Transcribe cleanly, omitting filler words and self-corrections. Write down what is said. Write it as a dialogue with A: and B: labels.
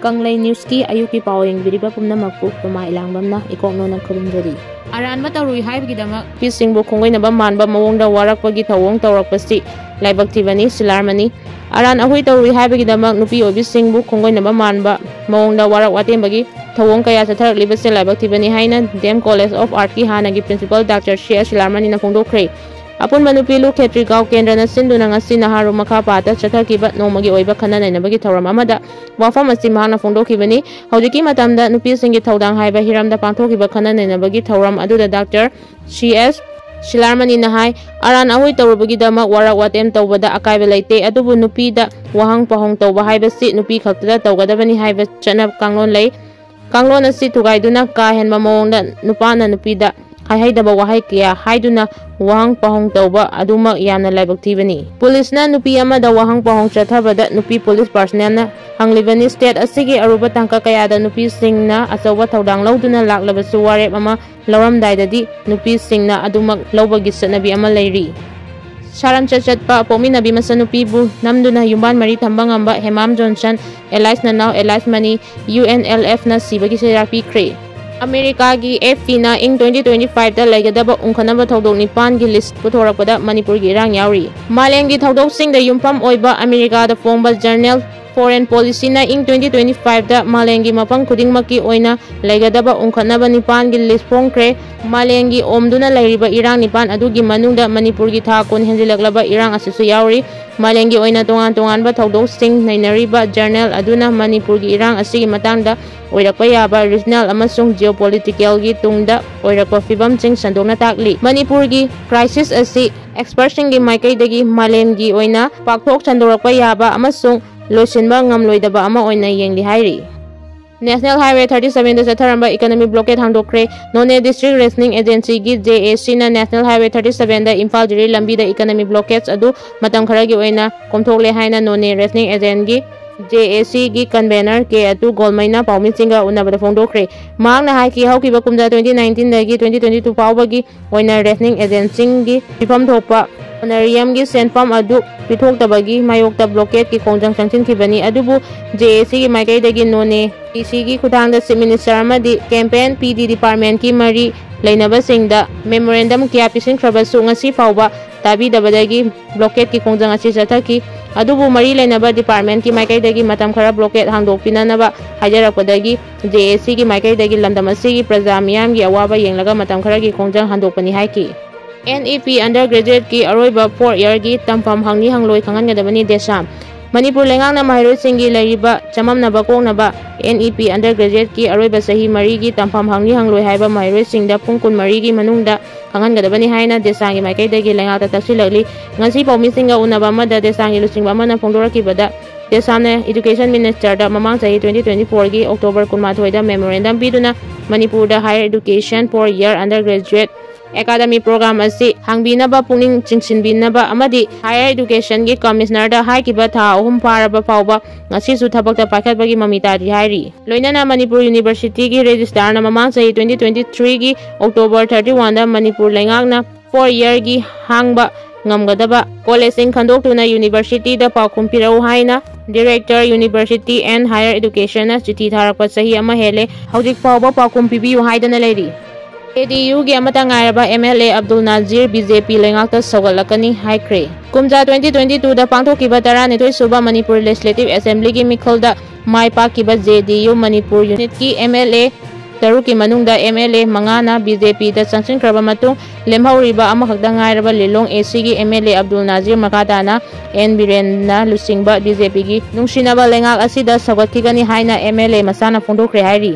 A: Kanglai News ki ayuki pawing biriba pumnamakpu pama ilangbamna ikoknona khurumjari. ARANBA TWRUI HAIBAGIDAMAK pisingbu khongoinaba manba mawongda warakpagi thawong tawrakpasi laibak THIBNI silarmani. ARAN ahui TWRUI HAIBAGIDAMAK nupi obisingbu khongoinaba manba mawongda warak watembagi thawong kaya chatharakliba laibak THIBNI haina DM College of Art ki hanagi principal Dr. silarmani na phongdokre. Apun manupilu ketri gaw kendra na sinduna ngasi naharu makha pata chathakiba nomagi oiba khananainabagi thawram amada wafam asi mahana phongdokibani hojiki matamda nupi singi thawdang haiba hiramda pangthokiba khananainabagi thawram aduda Dr. silarmani na hai ARAN ahui tawrubagidama warak watem tawbada akaiba leite adubu nupi da wahang pahong tawba haiba si nupi khaktada tawgadabani haiba chanab kanglon lei kanglon asi thugaiduna ka henba mawongda nupana nupi da haidaba wahai kya haiduna wahang pahong tawba aduma yamna laibak THIBNI. Police na nupi amada wahang pahong chathabada nupi police personnel na hanglibani state asigi aruba tangka kayada nupi singna asawa thawdang lauduna laklabasu warep ama lauramdaidadi nupi singna aduma laubagi satnabi ama leiri. Saramchat Chatpa pominabi masa Nupibu namduna Yumban mari Thamba Ngamba Hemam Johnson Elias na now Elias mani Unlf na sibagi Cheirak Pikhre. America gi FP na ing 2025 da laigadaba ungkhanaba thodok nipan gi list puthorakpada Manipur gi rang yauri. Maleng gi thodok sing da yumpam oiba America da fongba journal Foreign Policy na ing 2025 da malengi mapang kudingmaki oina laigadaba ungkhanaba nipan gi list phongkre. Malengi omduna lairiba irang nipan adugi manungda Manipur gi tha kon henjilaklaba irang asisu yauri. Malengi oina tongan ba thodok sing nainariba journal aduna Manipur gi irang asigi matangda oirakpa yaba regional amasung geopolitical gi tungda oirakpa fibam sing sandokna takli. Manipur gi crisis asi expert sing gi maikaidagi malem gi oina pakthok chandorakpa yaba amasung loisinba ngamloidaba ama oina yengli hairi. National Highway 37 da chatharamba economic blockade hangdokre. None District Rationing Agency gi JAC na National Highway 37 da Imphal Jiri Lambi da economic blockades adu matam kharagi oina komthokle haina None Rationing Agent gi JAC gi convener ke atu golmaina paumi singa unabada phongdokre. Mangna hai ki haukiba kumja 2019 dagi 2022 paubagi oina Rationing Agency gi pifam thokpa honorarium gi senfam adu pithoktabagi mayokta blockade ki khongjang changchin khibani adubu JAC gi maikai dagi None DC gi khudangda Chief Minister amadi campaign PD department ki mari lainaba singda memorandum kya pisingkhrabasu ngasi fauba tabidabadagi blockade ki khongjang asi chathaki adubu mari lainaba department ki maikai dagi matam khara blockade hangdokpinanaba hajarakpadagi JAC gi maikai dagi lamdam asigi praja miyam gi awaba yenglaga matam khara gi khongjang handokpani haiki. NEP undergraduate ki aroiba 4 year gi tampam hangni hangloi khangangadabani desam. Manipur lengangna mahairoi singi lairiba chamamnaba koknaba NEP undergraduate ki aroiba sahi mari gi tampam hangni hangloi haiba mahairoi singda pungkun mari gi manungda khangangadabani haina desangi maikaidagi lengakta taksilakli. Ngasi paumi singa unaba amada desangi lusingba amana phongdorakibada Desamna Education Minister da mamang sahi 2024 gi October 18 da memorandum piduna Manipur da higher education 4 year undergraduate academy program asi hangbinaba pungning chingsinbinaba amadi higher education gi commissioner da haikiba tha ahum paraba fauba ngasi su thabakta paikhatbagi mamita ri hairi. Loinana Manipur University gi registrar na mamang sahi 2023 gi October 31 da Manipur lengakna 4 year gi hangba ngamgadaba college sing khandoktuna university da paukhum pirau haina director university and higher education na chithi tharakpa sahi ama hele hojik fauba paukhum pibiu haidana leiri. ADU gi amata ngairaba MLA Abdul Nazir BJP lengakta sogalakani haikre. Kumja 2022 da pangthokiba 12 suba Manipur Legislative Assembly gi mikhalda maipakiba JDU Manipur unit ki MLA taruki manungda MLA mangana BJP da changsinkraba matung lemhauriba amakhakda ngairaba lilong AC gi MLA Abdul Nazir makadana N Birenna lusingba BJP gi nungsinaba lengak asida sogatkigani haina MLA masana phongdokre hairi.